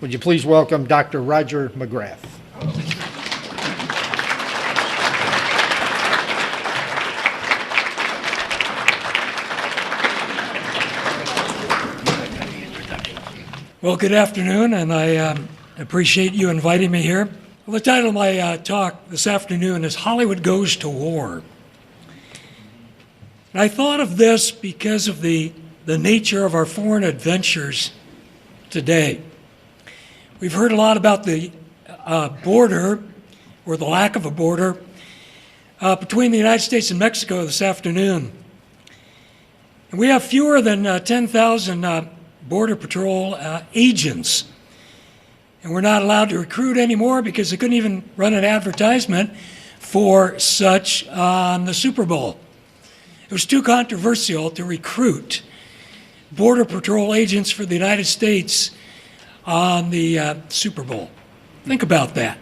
Would you please welcome Dr. Roger McGrath? Well, good afternoon, and I appreciate you inviting me here. Well, the title of my talk this afternoon is Hollywood Goes to War. And I thought of this because of the nature of our foreign adventures today. We've heard a lot about the border, or the lack of a border, between the United States and Mexico this afternoon. And we have fewer than 10,000 Border Patrol agents. And we're not allowed to recruit anymore because they couldn't even run an advertisement for such on the Super Bowl. It was too controversial to recruit Border Patrol agents for the United States on the Super Bowl. Think about that.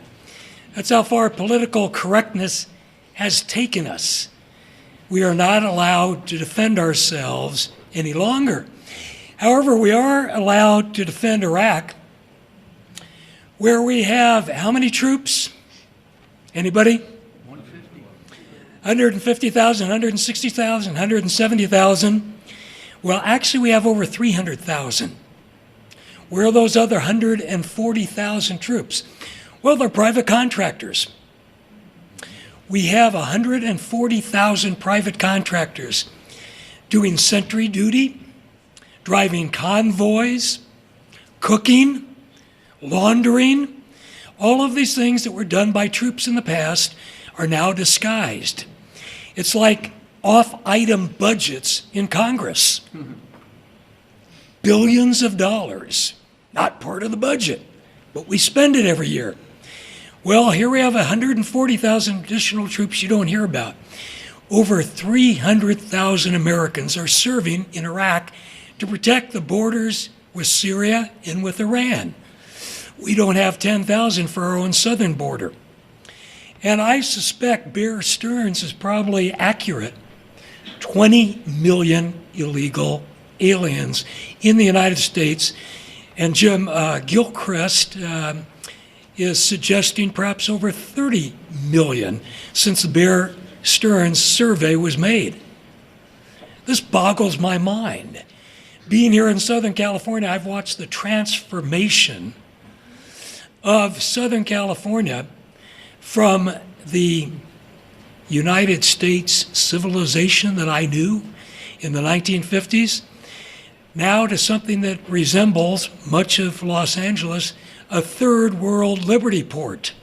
That's how far political correctness has taken us. We are not allowed to defend ourselves any longer. However, we are allowed to defend Iraq, where we have how many troops? Anybody? 150,000, 160,000, 170,000. Well, actually, we have over 300,000. Where are those other 140,000 troops? Well, they're private contractors. We have 140,000 private contractors doing sentry duty, driving convoys, cooking, laundering. All of these things that were done by troops in the past are now disguised. It's like off-item budgets in Congress. Billions of dollars, not part of the budget, but we spend it every year. Well, here we have 140,000 additional troops you don't hear about. Over 300,000 Americans are serving in Iraq to protect the borders with Syria and with Iran. We don't have 10,000 for our own southern border. And I suspect Bear Stearns is probably accurate. 20 million illegal aliens in the United States. And Jim Gilchrist is suggesting perhaps over 30 million since the Bear Stearns survey was made. This boggles my mind. Being here in Southern California, I've watched the transformation of Southern California from the United States civilization that I knew in the 1950s, now to something that resembles much of Los Angeles, a third world liberty port,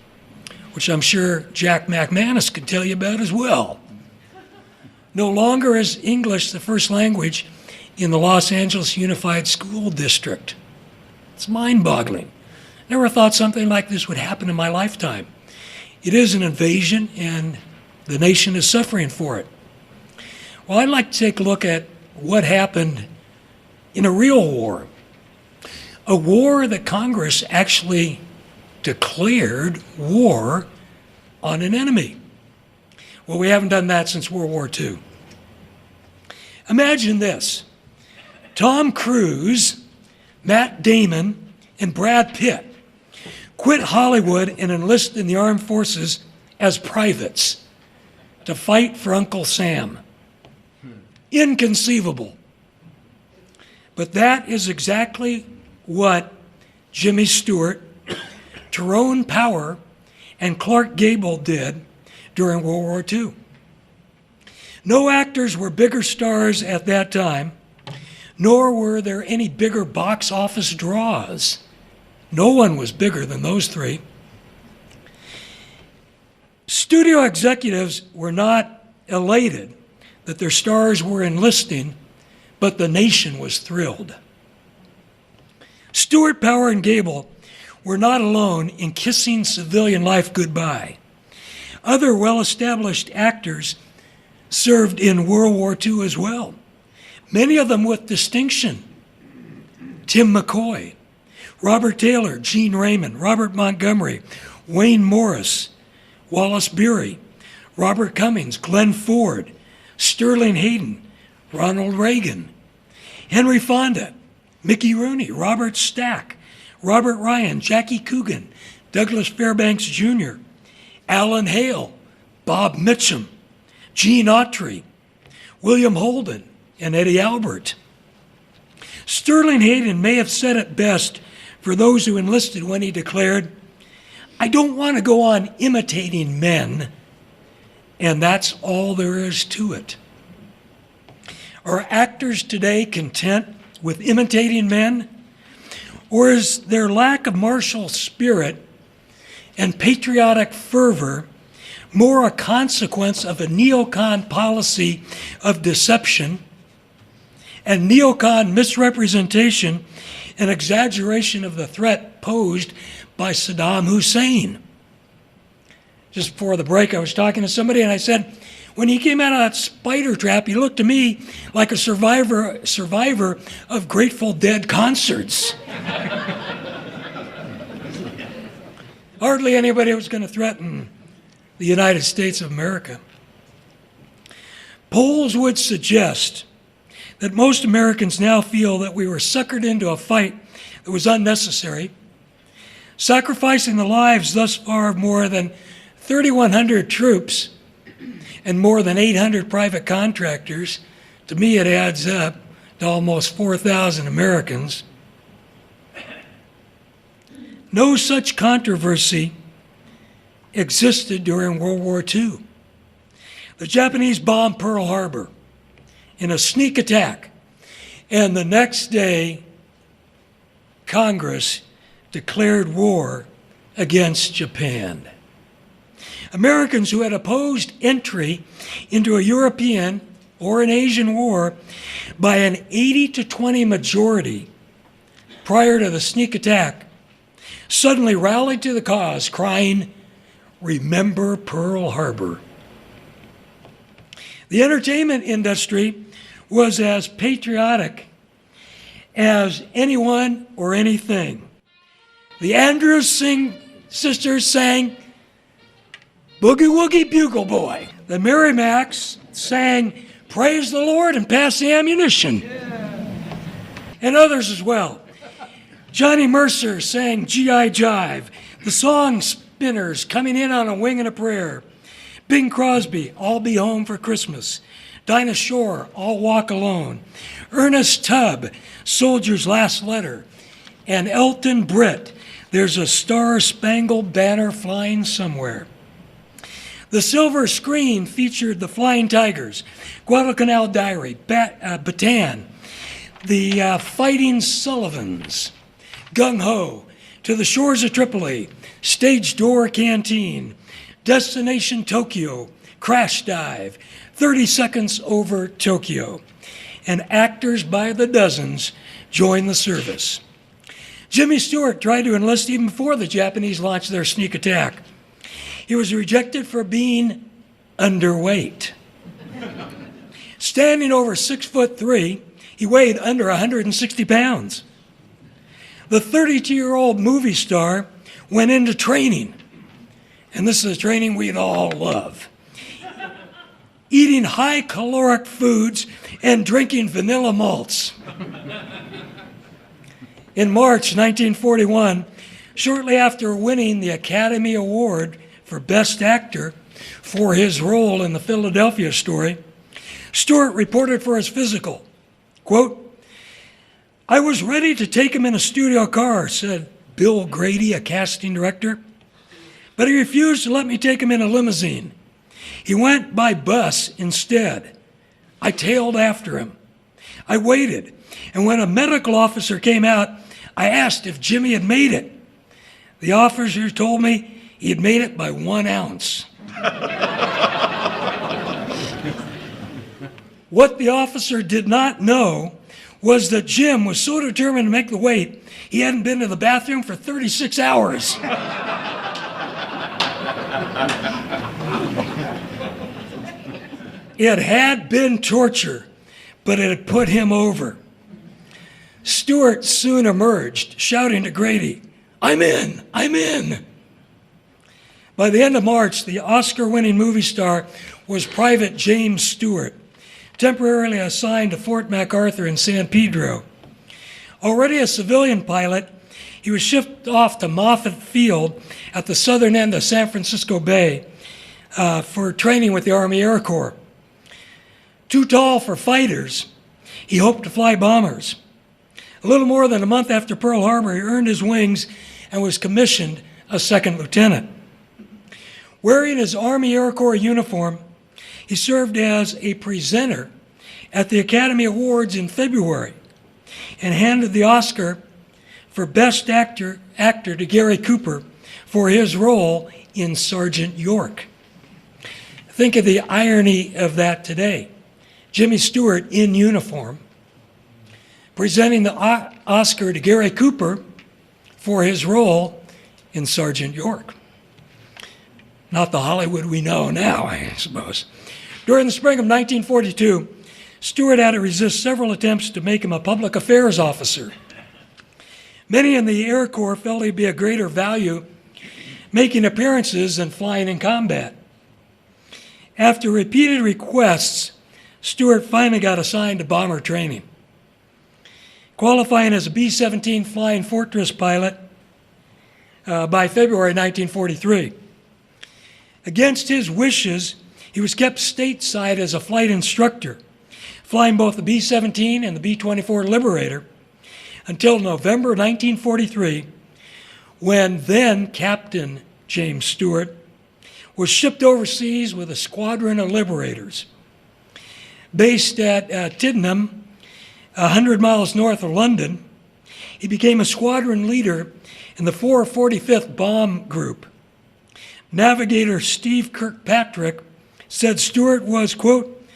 which I'm sure Jack McManus could tell you about as well. No longer is English the first language in the Los Angeles Unified School District. It's mind-boggling. Never thought something like this would happen in my lifetime. It is an invasion, and the nation is suffering for it. Well, I'd like to take a look at what happened in a real war. A war that Congress actually declared war on an enemy. Well, we haven't done that since World War II. Imagine this. Tom Cruise, Matt Damon, and Brad Pitt quit Hollywood and enlist in the armed forces as privates to fight for Uncle Sam. Inconceivable. But that is exactly what Jimmy Stewart, Tyrone Power, and Clark Gable did during World War II. No actors were bigger stars at that time, nor were there any bigger box office draws. No one was bigger than those three. Studio executives were not elated that their stars were enlisting, but the nation was thrilled. Stewart, Power, and Gable were not alone in kissing civilian life goodbye. Other well-established actors served in World War II as well, many of them with distinction. Tim McCoy, Robert Taylor, Gene Raymond, Robert Montgomery, Wayne Morris, Wallace Beery, Robert Cummings, Glenn Ford, Sterling Hayden, Ronald Reagan, Henry Fonda, Mickey Rooney, Robert Stack, Robert Ryan, Jackie Coogan, Douglas Fairbanks Jr., Alan Hale, Bob Mitchum, Gene Autry, William Holden, and Eddie Albert. Sterling Hayden may have said it best for those who enlisted when he declared, "I don't want to go on imitating men, and that's all there is to it." Are actors today content with imitating men? Or is their lack of martial spirit and patriotic fervor more a consequence of a neocon policy of deception and neocon misrepresentation and exaggeration of the threat posed by Saddam Hussein? Just before the break, I was talking to somebody and I said, when he came out of that spider trap, he looked to me like a survivor of Grateful Dead concerts. Hardly anybody was going to threaten the United States of America. Polls would suggest that most Americans now feel that we were suckered into a fight that was unnecessary, sacrificing the lives thus far of more than 3,100 troops and more than 800 private contractors. To me, it adds up to almost 4,000 Americans. No such controversy existed during World War II. The Japanese bombed Pearl Harbor in a sneak attack, and the next day, Congress declared war against Japan. Americans who had opposed entry into a European or an Asian war by an 80-20 majority prior to the sneak attack suddenly rallied to the cause, crying, "Remember Pearl Harbor." The entertainment industry was as patriotic as anyone or anything. The Andrews sisters sang "Boogie Woogie Bugle Boy." The Merrimacks sang "Praise the Lord and Pass the Ammunition." And others as well. Johnny Mercer sang "G.I. Jive." The Song Spinners, "Coming In on a Wing and a Prayer." Bing Crosby, "I'll Be Home for Christmas." Dinah Shore, "I'll Walk Alone." Ernest Tubb, "Soldier's Last Letter." And Elton Britt, "There's a Star-Spangled Banner Flying Somewhere." The silver screen featured the Flying Tigers, Guadalcanal Diary, Bataan, the Fighting Sullivans, Gung Ho, To the Shores of Tripoli, Stage Door Canteen, Destination Tokyo, Crash Dive, 30 Seconds Over Tokyo. And actors by the dozens joined the service. Jimmy Stewart tried to enlist even before the Japanese launched their sneak attack. He was rejected for being underweight. Standing over 6'3", he weighed under 160 pounds. The 32-year-old movie star went into training, and this is a training we'd all love. Eating high-caloric foods and drinking vanilla malts. In March 1941, shortly after winning the Academy Award for Best Actor for his role in the Philadelphia Story, Stewart reported for his physical, quote, "I was ready to take him in a studio car," said Bill Grady, a casting director, "but he refused to let me take him in a limousine. He went by bus instead. I tailed after him. I waited, and when a medical officer came out, I asked if Jimmy had made it. The officer told me he had made it by 1 ounce. What the officer did not know was that Jim was so determined to make the weight, he hadn't been to the bathroom for 36 hours. It had been torture, but it had put him over. Stewart soon emerged, shouting to Grady, "I'm in, I'm in." By the end of March, the Oscar-winning movie star was Private James Stewart, temporarily assigned to Fort MacArthur in San Pedro. Already a civilian pilot, he was shipped off to Moffett Field at the southern end of San Francisco Bay for training with the Army Air Corps. Too tall for fighters, he hoped to fly bombers. A little more than a month after Pearl Harbor, he earned his wings and was commissioned a second lieutenant. Wearing his Army Air Corps uniform, he served as a presenter at the Academy Awards in February and handed the Oscar for Best Actor to Gary Cooper for his role in Sergeant York. Think of the irony of that today. Jimmy Stewart in uniform, presenting the Oscar to Gary Cooper for his role in Sergeant York. Not the Hollywood we know now, I suppose. During the spring of 1942, Stewart had to resist several attempts to make him a public affairs officer. Many in the Air Corps felt he'd be a greater value making appearances than flying in combat. After repeated requests, Stewart finally got assigned to bomber training, qualifying as a B-17 Flying Fortress pilot by February 1943. Against his wishes, he was kept stateside as a flight instructor, flying both the B-17 and the B-24 Liberator until November 1943, when then Captain James Stewart was shipped overseas with a squadron of Liberators. Based at Tiddenham, 100 miles north of London, he became a squadron leader in the 445th Bomb Group. Navigator Steve Kirkpatrick said Stewart was, quote,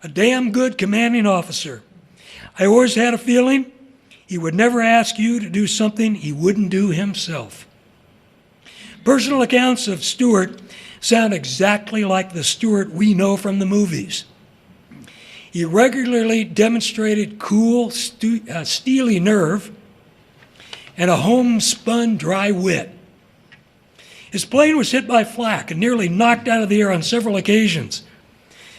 a damn good commanding officer. I always had a feeling he would never ask you to do something he wouldn't do himself. Personal accounts of Stewart sound exactly like the Stewart we know from the movies. He regularly demonstrated cool, steely nerve and a homespun dry wit. His plane was hit by flak and nearly knocked out of the air on several occasions,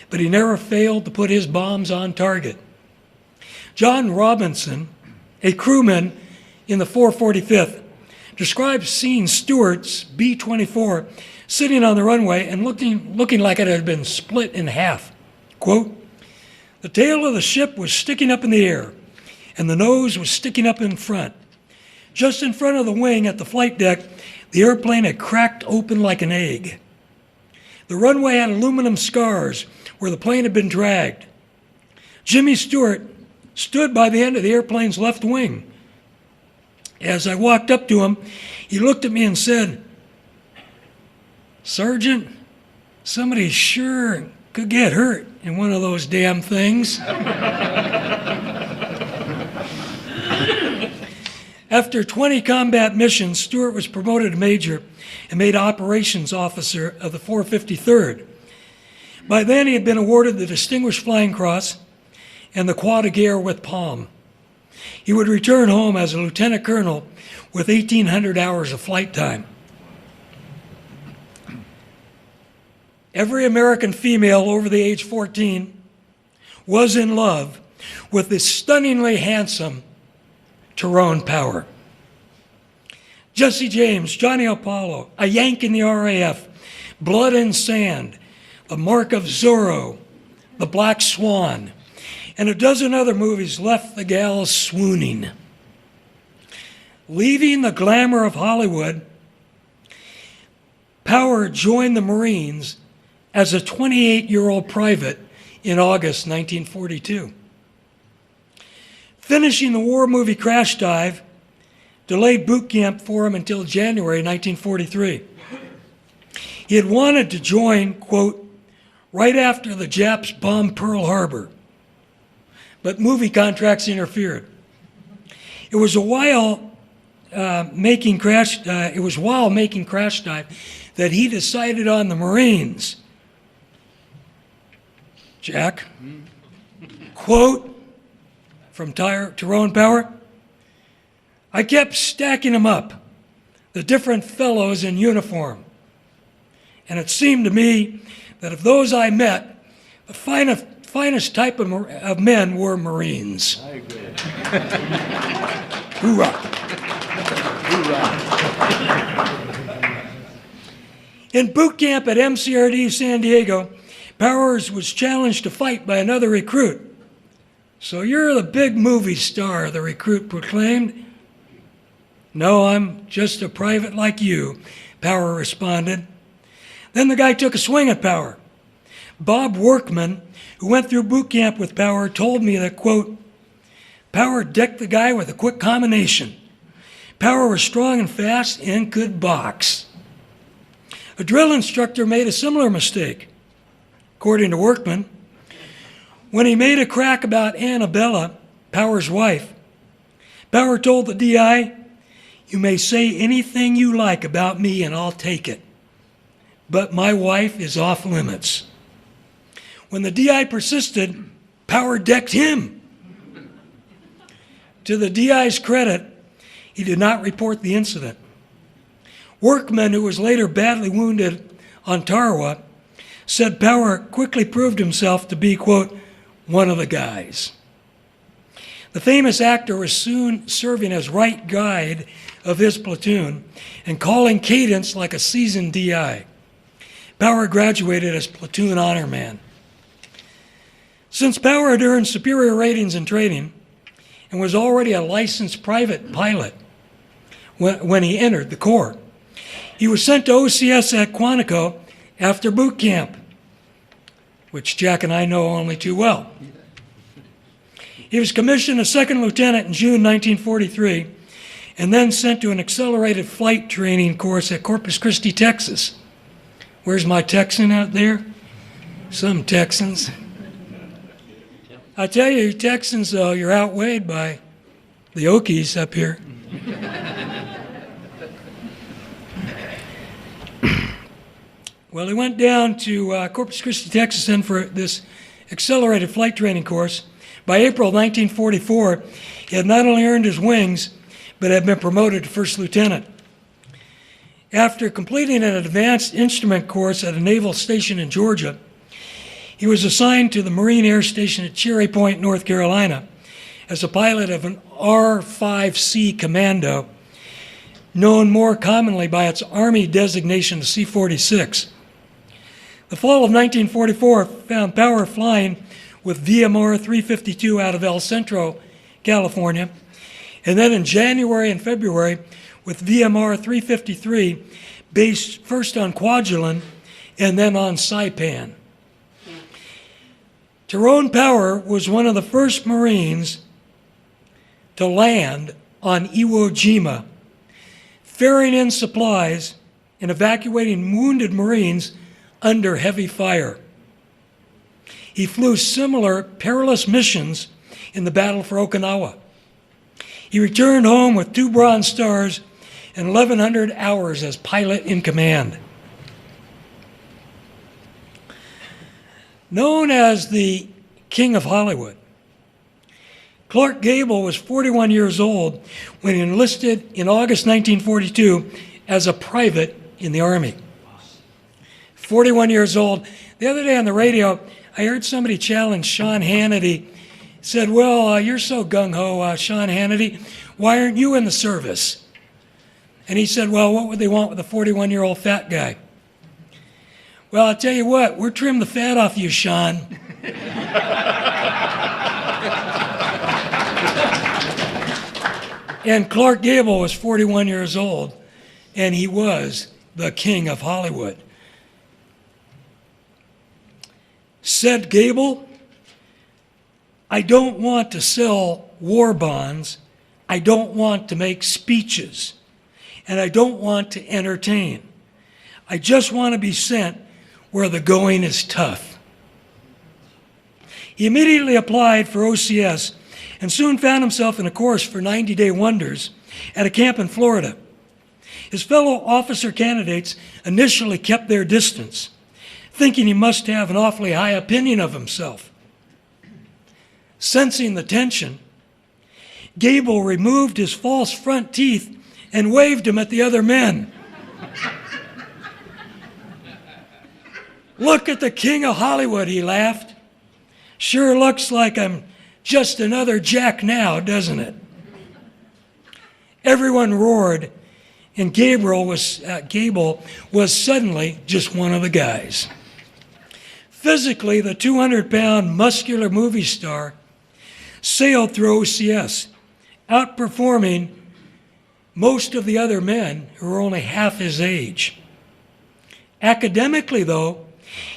but he never failed to put his bombs on target. John Robinson, a crewman in the 445th, describes seeing Stewart's B-24 sitting on the runway and looking like it had been split in half. Quote, the tail of the ship was sticking up in the air, and the nose was sticking up in front. Just in front of the wing at the flight deck, the airplane had cracked open like an egg. The runway had aluminum scars where the plane had been dragged. Jimmy Stewart stood by the end of the airplane's left wing. As I walked up to him, he looked at me and said, Sergeant, somebody sure could get hurt in one of those damn things. After 20 combat missions, Stewart was promoted to major and made operations officer of the 453rd. By then, he had been awarded the Distinguished Flying Cross and the Croix de Guerre with Palm. He would return home as a lieutenant colonel with 1,800 hours of flight time. Every American female over the age 14 was in love with this stunningly handsome Tyrone Power. Jesse James, Johnny Apollo, A Yank in the RAF, Blood and Sand, The Mark of Zorro, The Black Swan, and a dozen other movies left the gals swooning. Leaving the glamour of Hollywood, Power joined the Marines as a 28-year-old private in August 1942. Finishing the war movie Crash Dive delayed boot camp for him until January 1943. He had wanted to join, quote, right after the Japs bombed Pearl Harbor, but movie contracts interfered. It was while making Crash Dive that he decided on the Marines. Jack, quote from Tyrone Power, I kept stacking them up, the different fellows in uniform. And it seemed to me that of those I met, the finest type of men were Marines. I agree. Hoorah. In boot camp at MCRD San Diego, Powers was challenged to fight by another recruit. "So you're the big movie star," the recruit proclaimed. "No, I'm just a private like you," Power responded. Then the guy took a swing at Power. Bob Workman, who went through boot camp with Power, told me that, quote, "Power decked the guy with a quick combination. Power was strong and fast and could box." A drill instructor made a similar mistake. According to Workman, when he made a crack about Annabella, Power's wife, Power told the DI, "You may say anything you like about me and I'll take it, but my wife is off limits." When the DI persisted, Power decked him. To the DI's credit, he did not report the incident. Workman, who was later badly wounded on Tarawa, said Power quickly proved himself to be, quote, "one of the guys." The famous actor was soon serving as right guide of his platoon and calling cadence like a seasoned DI. Power graduated as platoon honor man. Since Power had earned superior ratings in training and was already a licensed private pilot when he entered the Corps, he was sent to OCS at Quantico after boot camp, which Jack and I know only too well. He was commissioned a second lieutenant in June 1943 and then sent to an accelerated flight training course at Corpus Christi, Texas. Where's my Texan out there? Some Texans. I tell you, Texans, though, you're outweighed by the Okies up here. Well, he went down to Corpus Christi, Texas, then for this accelerated flight training course. By April 1944, he had not only earned his wings, but had been promoted to first lieutenant. After completing an advanced instrument course at a naval station in Georgia, he was assigned to the Marine Air Station at Cherry Point, North Carolina, as a pilot of an R-5C Commando, known more commonly by its Army designation, the C-46. The fall of 1944 found Power flying with VMR 352 out of El Centro, California, and then in January and February with VMR 353 based first on Kwajalein and then on Saipan. Tyrone Power was one of the first Marines to land on Iwo Jima, ferrying in supplies and evacuating wounded Marines under heavy fire. He flew similar perilous missions in the battle for Okinawa. He returned home with 2 Bronze Stars and 1,100 hours as pilot in command. Known as the King of Hollywood, Clark Gable was 41 years old when he enlisted in August 1942 as a private in the Army. 41 years old. The other day on the radio, I heard somebody challenge Sean Hannity. Said, "Well, you're so gung-ho, Sean Hannity. Why aren't you in the service?" And he said, "Well, what would they want with a 41-year-old fat guy?" Well, I'll tell you what, we're trim the fat off you, Sean. And Clark Gable was 41 years old, and he was the King of Hollywood. Said Gable, "I don't want to sell war bonds, I don't want to make speeches, and I don't want to entertain. I just want to be sent where the going is tough." He immediately applied for OCS and soon found himself in a course for 90-day wonders at a camp in Florida. His fellow officer candidates initially kept their distance, thinking he must have an awfully high opinion of himself. Sensing the tension, Gable removed his false front teeth and waved them at the other men. "Look at the King of Hollywood," he laughed. "Sure looks like I'm just another Jack now, doesn't it?" Everyone roared, and Gable was suddenly just one of the guys. Physically, the 200-pound muscular movie star sailed through OCS, outperforming most of the other men who were only half his age. Academically, though,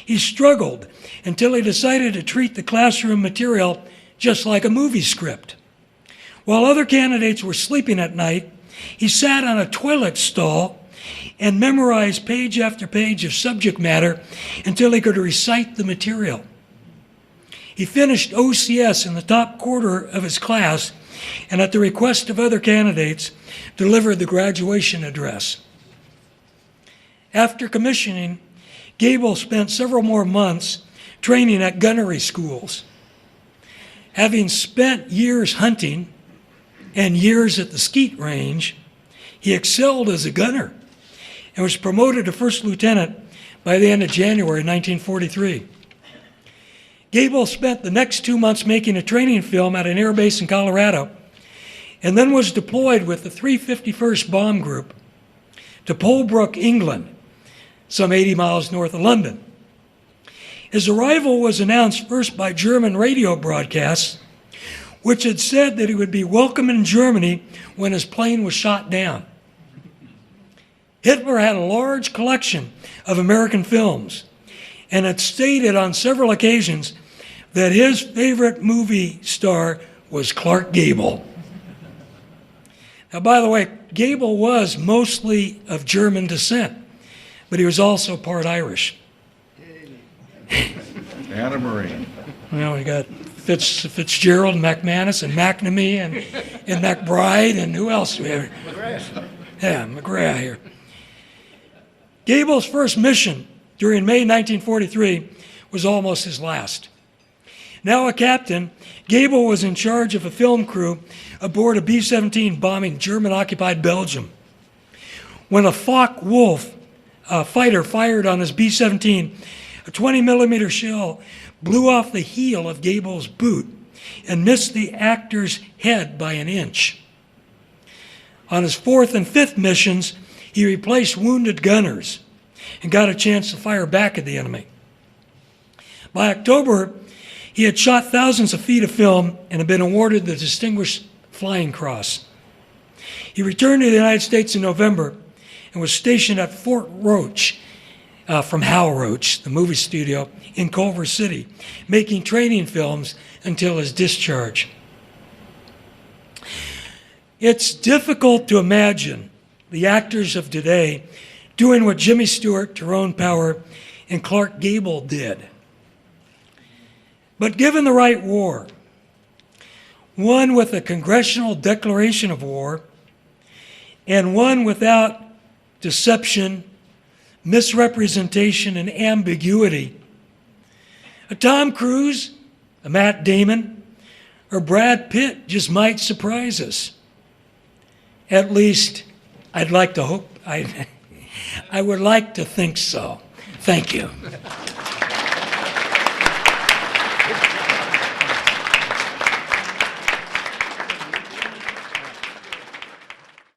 he struggled until he decided to treat the classroom material just like a movie script. While other candidates were sleeping at night, he sat on a toilet stall and memorized page after page of subject matter until he could recite the material. He finished OCS in the top quarter of his class, and at the request of other candidates, delivered the graduation address. After commissioning, Gable spent several more months training at gunnery schools. Having spent years hunting and years at the skeet range, he excelled as a gunner and was promoted to first lieutenant by the end of January 1943. Gable spent the next 2 months making a training film at an air base in Colorado, and then was deployed with the 351st Bomb Group to Polebrook, England, some 80 miles north of London. His arrival was announced first by German radio broadcasts, which had said that he would be welcome in Germany when his plane was shot down. Hitler had a large collection of American films and had stated on several occasions that his favorite movie star was Clark Gable. Now, by the way, Gable was mostly of German descent, but he was also part Irish. And a Marine. Well, we got Fitzgerald, and McManus, and McNamee, and McBride, and who else do we have? McGrath. Yeah, McGrath here. Gable's first mission during May 1943 was almost his last. Now a captain, Gable was in charge of a film crew aboard a B-17 bombing German-occupied Belgium. When a Focke-Wulf fighter fired on his B-17, a 20-millimeter shell blew off the heel of Gable's boot and missed the actor's head by an inch. On his fourth and fifth missions, he replaced wounded gunners and got a chance to fire back at the enemy. By October, he had shot thousands of feet of film and had been awarded the Distinguished Flying Cross. He returned to the United States in November and was stationed at Fort Roach, from Hal Roach, the movie studio, in Culver City, making training films until his discharge. It's difficult to imagine the actors of today doing what Jimmy Stewart, Tyrone Power, and Clark Gable did. But given the right war, one with a congressional declaration of war, and one without deception, misrepresentation, and ambiguity, a Tom Cruise, a Matt Damon, or Brad Pitt just might surprise us. At least, I would like to think so. Thank you.